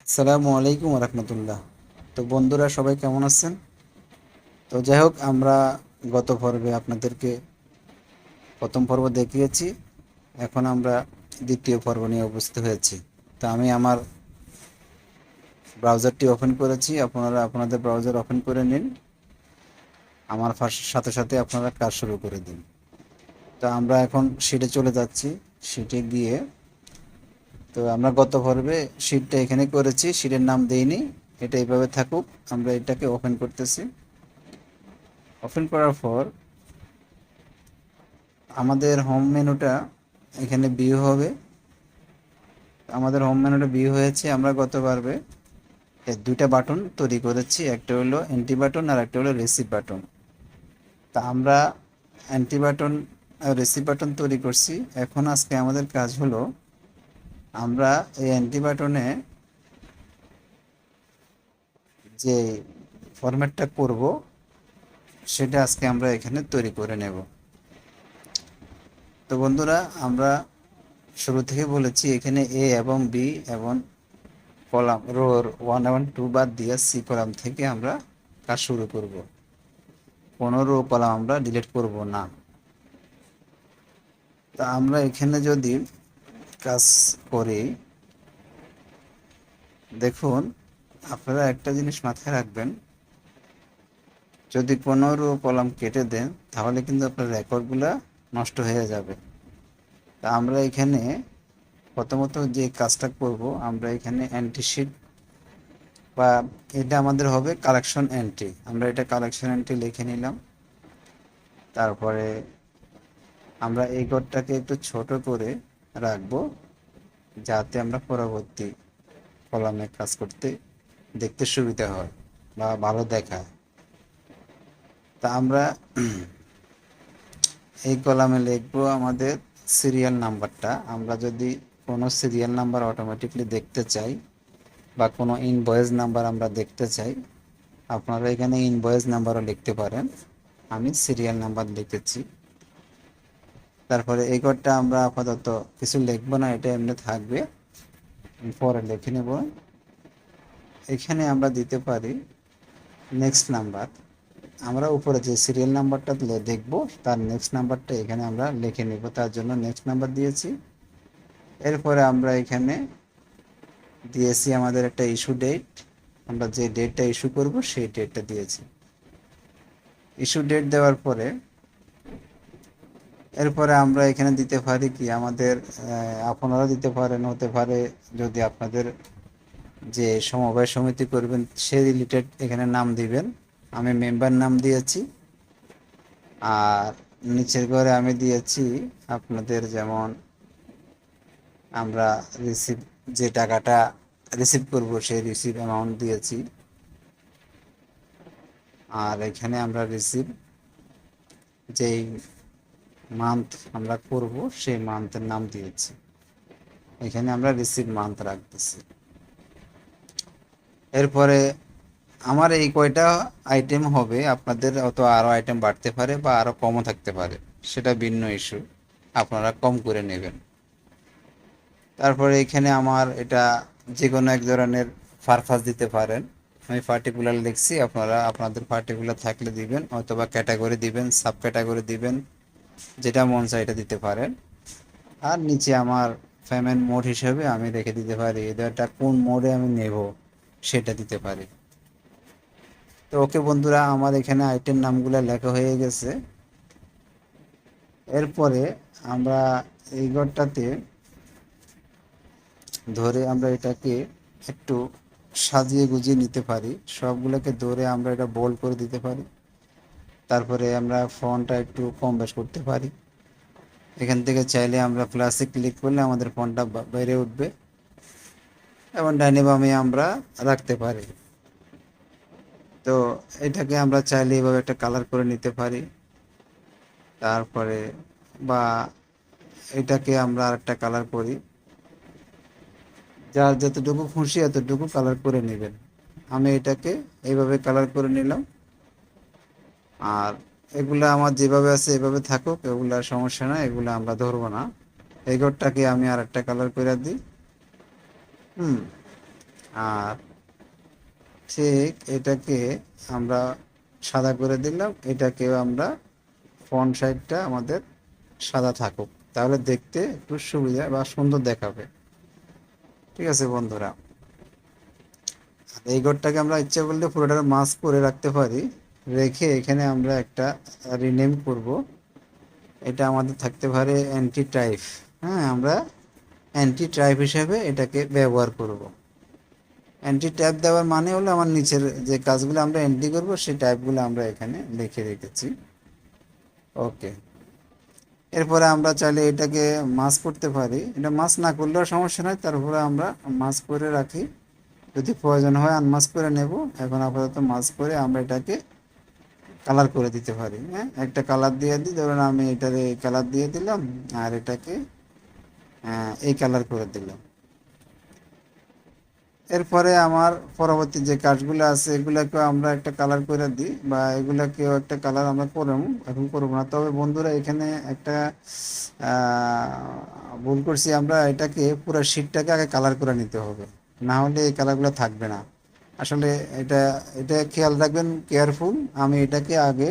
আসসালামু আলাইকুম রহমতুল্লাহ। তো বন্ধুরা সবাই কেমন আছেন? তো যাই হোক, আমরা গত পর্বে আপনাদেরকে প্রথম পর্ব দেখিয়েছি। এখন আমরা দ্বিতীয় পর্ব নিয়ে উপস্থিত হয়েছি। তো আমি আমার ব্রাউজারটি ওপেন করেছি, আপনারা আপনাদের ব্রাউজার ওপেন করে নিন। আমার সাথে সাথে আপনারা কাজ শুরু করে দিন। তো আমরা এখন শিটে চলে যাচ্ছি। শিটে গিয়ে তো আমরা গত পর্বে শিটটা এখানে করেছি, শিটের নাম দেইনি, এটা এইভাবে থাকুক। আমরা এটাকে ওপেন করতেছি। ওপেন করার পর আমাদের হোম মেনুটা এখানে ভিউ হবে। আমাদের হোম মেনুটা ভিউ হয়েছে। আমরা গত পর্বে দুইটা বাটন তৈরি করেছি, একটা হলো এন্ট্রি বাটন আর একটা হলো রিসিভ বাটন। তা আমরা এন্ট্রি বাটন আর রিসিভ বাটন তৈরি করছি। এখন আজকে আমাদের কাজ হলো আমরা এই এন্ট্রি বাটনে যে ফরম্যাটটা করব সেটা আজকে আমরা এখানে তৈরি করে নেব। তো বন্ধুরা, আমরা শুরু থেকে বলেছি এখানে এ এবং বি এবং কলাম রোর 1 এবং 2 বাদ দিয়ে সি কলাম থেকে আমরা কাজ শুরু করব। কোনো রো কলাম আমরা ডিলিট করব না। তা আমরা এখানে যদি কাজ করি, দেখুন, আপনারা একটা জিনিস মাথায় রাখবেন, যদি কোনো রো কলাম কেটে দেন তাহলে কিন্তু আপনার রেকর্ডগুলো নষ্ট হয়ে যাবে। তা আমরা এখানে প্রথমত যে কাজটা করব, আমরা এখানে এন্ট্রি শিট বা এটা আমাদের হবে কালেকশন এন্ট্রি। আমরা এটা কালেকশন এন্ট্রি লিখে নিলাম। তারপরে আমরা এই ঘরটাকে একটু ছোট করে রাখবো, যাতে আমরা পরবর্তী কলামে কাজ করতে দেখতে সুবিধা হয় বা ভালো দেখায়। তা আমরা এই কলামে লিখবো আমাদের সিরিয়াল নাম্বারটা। আমরা যদি কোনো সিরিয়াল নাম্বার অটোমেটিকলি দেখতে চাই বা কোনো ইনভয়েস নাম্বার আমরা দেখতে চাই, আপনারা এখানে ইনভয়েস নাম্বারও লিখতে পারেন। আমি সিরিয়াল নাম্বার লিখেছি। তারপরে এই ঘরটা আমরা আপাতত কিছু লিখবো না, এটা এমনি থাকবে, পরে লিখে নেব। এখানে আমরা দিতে পারি নেক্সট নাম্বার। আমরা উপরে যে সিরিয়াল নাম্বারটা দেখব তার নেক্সট নাম্বারটা এখানে আমরা লিখে নেব, তার জন্য নেক্সট নাম্বার দিয়েছি। এরপরে আমরা এখানে দিয়েছি আমাদের একটা ইস্যু ডেট। আমরা যে ডেটটা ইস্যু করব সেই ডেটটা দিয়েছি। ইস্যু ডেট দেওয়ার পরে এরপরে আমরা এখানে দিতে পারি কি, আমাদের আপনারা দিতে পারেন, হতে পারে যদি আপনাদের যে সমবায় সমিতি করবেন সে রিলেটেড এখানে নাম দিবেন। আমি মেম্বার নাম দিয়েছি। আর নিচের ঘরে আমি দিয়েছি আপনাদের, যেমন আমরা রিসিভ যে টাকাটা রিসিভ করব সেই রিসিভ অ্যামাউন্ট দিয়েছি। আর এখানে আমরা রিসিভ যেই মান্থ আমরা করব সেই মান্থের নাম দিয়েছি। এখানে আমরা রিসিভ মান্থ রাখতেছি। এরপরে আমার এই কয়টা আইটেম হবে, আপনাদের অত আরও আইটেম বাড়তে পারে বা আরও কমও থাকতে পারে, সেটা ভিন্ন ইস্যু, আপনারা কম করে নেবেন। তারপরে এখানে আমার এটা যে কোনো এক ধরনের পারপাস দিতে পারেন। আমি পার্টিকুলার লিখছি, আপনারা আপনাদের পার্টিকুলার থাকলে দিবেন, অথবা ক্যাটাগরি দিবেন, সাব ক্যাটাগরি দিবেন, যেটা মন চায় এটা দিতে পারেন। আর নিচে আমার পেমেন্ট মোড হিসেবে আমি রেখে দিতে পারি এটা কোন মোডে আমি নেব সেটা দিতে পারি। তো ওকে বন্ধুরা, আমার এখানে আইটেম নামগুলো লেখা হয়ে গেছে। এরপরে আমরা এই ঘরটাতে ধরে আমরা এটাকে একটু সাজিয়ে গুজিয়ে নিতে পারি। সবগুলোকে ধরে আমরা এটা বোল্ড করে দিতে পারি। তারপরে আমরা ফন্টটা একটু কম বেশ করতে পারি। এখান থেকে চাইলে আমরা প্লাসে ক্লিক করলে আমাদের ফন্টটা বাইরে উঠবে এবং ডাইনে বামে আমরা রাখতে পারি। তো এটাকে আমরা চাইলে এভাবে একটা কালার করে নিতে পারি। তারপরে বা এটাকে আমরা আরেকটা কালার করি, যার যতটুকু খুশি এতটুকু কালার করে নেবেন। আমি এটাকে এইভাবে কালার করে নিলাম। আর এগুলা আমার যেভাবে আছে এভাবে থাকুক, এগুলা সমস্যা না, এগুলা আমরা ধরবো না। এই ঘরটাকে আমি আর একটা কালার করে দিই। আর ঠিক এটাকে আমরা সাদা করে দিলাম, এটাকেও আমরা ফন্ট সাইজটা আমাদের সাদা থাকুক, তাহলে দেখতে একটু সুবিধা বা সুন্দর দেখাবে। ঠিক আছে বন্ধুরা, এই ঘরটাকে আমরা ইচ্ছা করলে পুরোটা মাস্ক করে রাখতে পারি, রেখে এখানে আমরা একটা রিনেম করব। এটা আমাদের থাকতে পারে অ্যান্টি টাইপ। হ্যাঁ, আমরা অ্যান্টি টাইপ হিসেবে এটাকে ব্যবহার করব। অ্যান্টি টাইপ দেওয়ার মানে হলো আমার নিচের যে কাজগুলো আমরা এন্ট্রি করব সেই টাইপগুলো আমরা এখানে লিখে রেখেছি। ওকে, এরপরে আমরা চাইলে এটাকে মাস করতে পারি, এটা মাস না করলেও সমস্যা নয়, তারপরে আমরা মাস করে রাখি, যদি প্রয়োজন হয় আনমাস্ক করে নেব। এখন আপাতত মাস্ক করে আমরা এটাকে কালার করে দিতে পারি। হ্যাঁ, একটা কালার দিয়ে দিই, ধরুন আমি এটারে কালার দিয়ে দিলাম, আর এটাকে এই কালার করে দিলাম। এরপরে আমার পরবর্তী যে কাজগুলো আছে এগুলাকেও আমরা একটা কালার করে দিই, বা এগুলাকেও একটা কালার আমরা করব। এখন করবো না, তবে বন্ধুরা এখানে একটা ভুল করছি, আমরা এটাকে পুরো শীটটাকে আগে কালার করে নিতে হবে, না হলে এই কালারগুলো থাকবে না। আসলে এটা এটা খেয়াল রাখবেন, কেয়ারফুল। আমি এটাকে আগে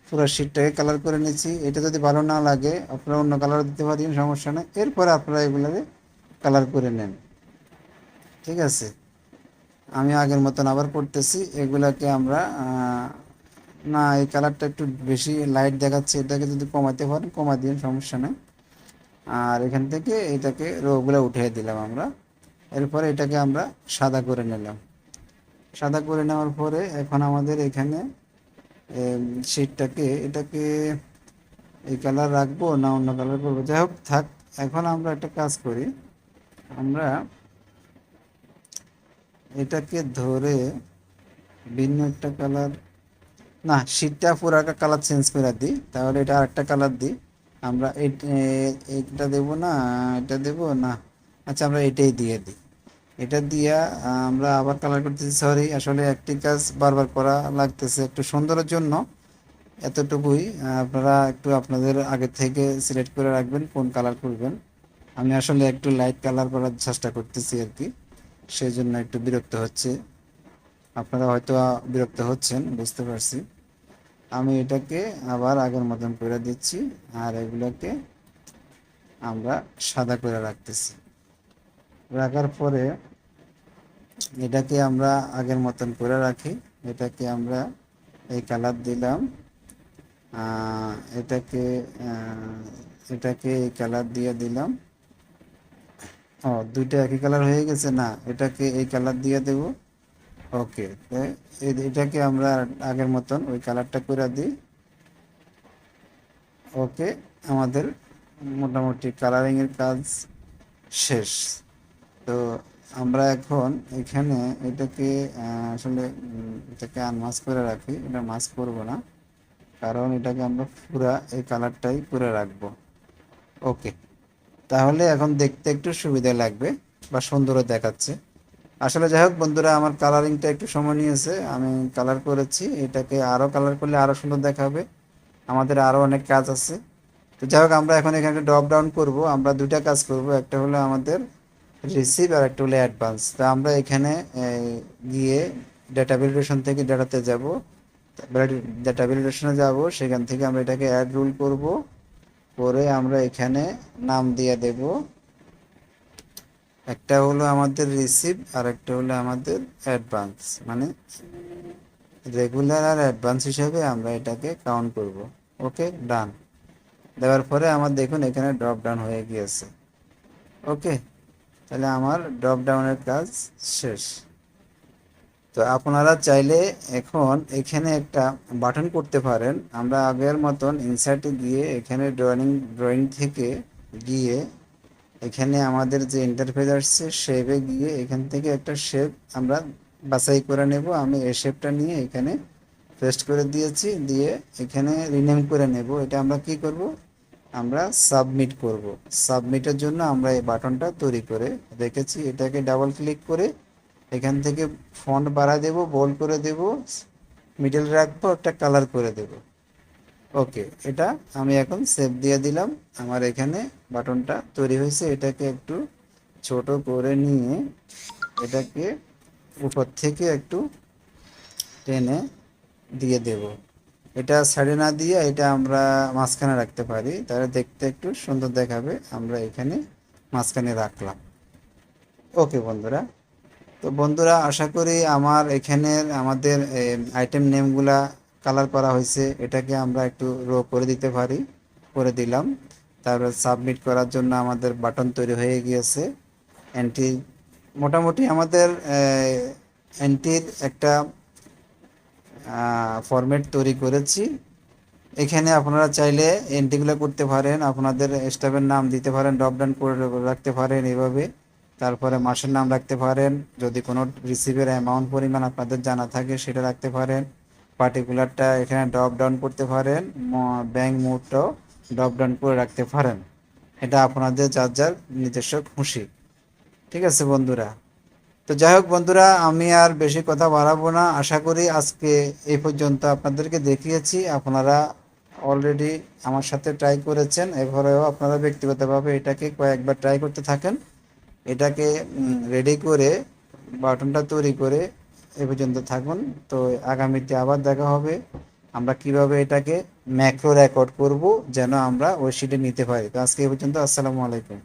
পুরো শীটটাকে কালার করে নিচ্ছি, এটা যদি ভালো না লাগে আপনারা অন্য কালার দিতে পারেন, সমস্যা নেই। এরপরে আপনারা এগুলোকে কালার করে নেন। ঠিক আছে, আমি আগের মতন আবার করতেছি। এগুলাকে আমরা না, এই কালারটা একটু বেশি লাইট দেখাচ্ছে, এটাকে যদি কমাতে পারেন কমা দিন, সমস্যা নেই। আর এখান থেকে এটাকে রোগুলো উঠিয়ে দিলাম আমরা। এরপরে এটাকে আমরা সাদা করে নিলাম। সাদা করে নেওয়ার পরে এখন আমাদের এখানে শীটটাকে এটাকে এই কালার রাখবো না অন্য কালার করবো, যাই হোক থাক। এখন আমরা একটা কাজ করি, আমরা এটাকে ধরে ভিন্ন একটা কালার, না শীটটা পুরো একটা কালার চেঞ্জ করে দিই, তাহলে এটা আরেকটা কালার দিই। আমরা এইটা দেবো না, এটা দেবো না, আচ্ছা আমরা এটাই দিয়ে দিই। এটা দিয়া আমরা আবার কালার করতেছি, সরি আসলে একটি কাজ বারবার করা লাগতেছে একটু সুন্দরের জন্য, এতটুকুই। আপনারা একটু আপনাদের আগে থেকে সিলেক্ট করে রাখবেন কোন কালার করবেন। আমি আসলে একটু লাইট কালার করার চেষ্টা করতেছি আর কি, সেই জন্য একটু বিরক্ত হচ্ছে, আপনারা হয়তো বিরক্ত হচ্ছেন, বুঝতে পারছি। আমি এটাকে আবার আগের মতন করে দিচ্ছি, আর এগুলোকে আমরা সাদা করে রাখতেছি। রাখার পরে এটাকে আমরা আগের মতন করে রাখি, এটাকে আমরা এই কালার দিলাম, এটাকে এটাকে এই কালার দিয়ে দিলাম। ও, দুইটা একই কালার হয়ে গেছে না, এটাকে এই কালার দিয়ে দেব। ওকে, এটাকে আমরা আগের মতন ওই কালারটা করে দিই। ওকে, আমাদের মোটামুটি কালারিংয়ের কাজ শেষ। তো আমরা এখন এখানে এটাকে আসলে এটাকে আনমাস্ক করে রাখি, এটা মাস্ক করব না, কারণ এটাকে আমরা পুরা এই কালারটাই করে রাখবো। ওকে, তাহলে এখন দেখতে একটু সুবিধা লাগবে বা সুন্দরও দেখাচ্ছে। আসলে যাই হোক বন্ধুরা, আমার কালারিংটা একটু সময় নিয়েছে, আমি কালার করেছি, এটাকে আরও কালার করলে আরও সুন্দর দেখাবে। আমাদের আরও অনেক কাজ আছে। তো যাই হোক, আমরা এখন এখানে ড্রপ ডাউন করবো, আমরা দুইটা কাজ করব, একটা হলো আমাদের রিসিভ আর একটা হলো অ্যাডভান্স। তো আমরা এখানে গিয়ে ডেটা ভ্যালিডেশন থেকে ডেটাতে যাব, ডেটা ভ্যালিডেশনে যাব, সেখান থেকে আমরা এটাকে অ্যাড রুল করব, করে আমরা এখানে নাম দিয়ে দেব, একটা হলো আমাদের রিসিভ আর একটা হলো আমাদের অ্যাডভান্স, মানে রেগুলার আর অ্যাডভান্স হিসেবে আমরা এটাকে কাউন্ট করব। ওকে, ডান দেওয়ার পরে আমার দেখুন এখানে ড্রপ ডাউন হয়ে গিয়েছে। ওকে, তাহলে আমার ড্রপ ডাউনের কাজ শেষ। তো আপনারা চাইলে এখন এখানে একটা বাটন করতে পারেন, আমরা আগের মতন ইনসার্টে গিয়ে এখানে ড্রয়িং থেকে গিয়ে এখানে আমাদের যে ইন্টারফেস আসছে শেপে গিয়ে এখান থেকে একটা শেপ আমরা বাছাই করে নেব। আমি এই শেপটা নিয়ে এখানে পেস্ট করে দিয়েছি, দিয়ে এখানে রিনেম করে নেব। এটা আমরা কি করব, আমরা সাবমিট করব। সাবমিটের জন্য আমরা এই বাটনটা তৈরি করে রেখেছি, এটাকে ডাবল ক্লিক করে এখান থেকে ফন্ট বাড়া দেব, বোল্ড করে দেব, মিডল রাখবো, একটা কালার করে দেব। ওকে, এটা আমি এখন সেভ দিয়ে দিলাম। আমার এখানে বাটনটা তৈরি হয়েছে, এটাকে একটু ছোট করে নিয়ে এটাকে উপর থেকে একটু টেনে দিয়ে দেব। এটা সাইডে না দিয়ে এটা আমরা মাঝখানে রাখতে পারি, তাহলে দেখতে একটু সুন্দর দেখাবে। আমরা এখানে মাঝখানে রাখলাম। ওকে বন্ধুরা, তো বন্ধুরা আশা করি আমার এখানের আমাদের আইটেম নেমগুলা কালার করা হয়েছে। এটাকে আমরা একটু রো করে দিতে পারি, করে দিলাম। তারপর সাবমিট করার জন্য আমাদের বাটন তৈরি হয়ে গিয়েছে। এন্ট্রি মোটামুটি আমাদের এন্ট্রির একটা ফরম্যাট তৈরি করেছি। এখানে আপনারা চাইলে এন্ট্রিগুলো করতে পারেন, আপনাদের স্টাফের নাম দিতে পারেন, ড্রপ ডাউন করে রাখতে পারেন এভাবে। তারপরে মাসের নাম রাখতে পারেন, যদি কোনো রিসিভের অ্যামাউন্ট পরিমাণ আপনাদের জানা থাকে সেটা রাখতে পারেন। পার্টিকুলারটা এখানে ড্রপ ডাউন করতে পারেন, ব্যাংক মোডটাও ড্রপ ডাউন করে রাখতে পারেন। এটা আপনাদের যার যার নিজস্ব খুশি। ঠিক আছে বন্ধুরা, তো যাই হোক বন্ধুরা, আমি আর বেশি কথা বাড়াবো না। আশা করি আজকে এই পর্যন্ত আপনাদেরকে দেখিয়েছি। আপনারা অলরেডি আমার সাথে ট্রাই করেছেন, এবারেও আপনারা ব্যক্তিগতভাবে এটাকে কয়েকবার ট্রাই করতে থাকেন। এটাকে রেডি করে বাটনটা তৈরি করে এ পর্যন্ত থাকুন। তো আগামীতে আবার দেখা হবে, আমরা কিভাবে এটাকে ম্যাক্রো রেকর্ড করব যেন আমরা ওই শিটে নিতে পারি। তো আজকে এই পর্যন্ত, আসসালামু আলাইকুম।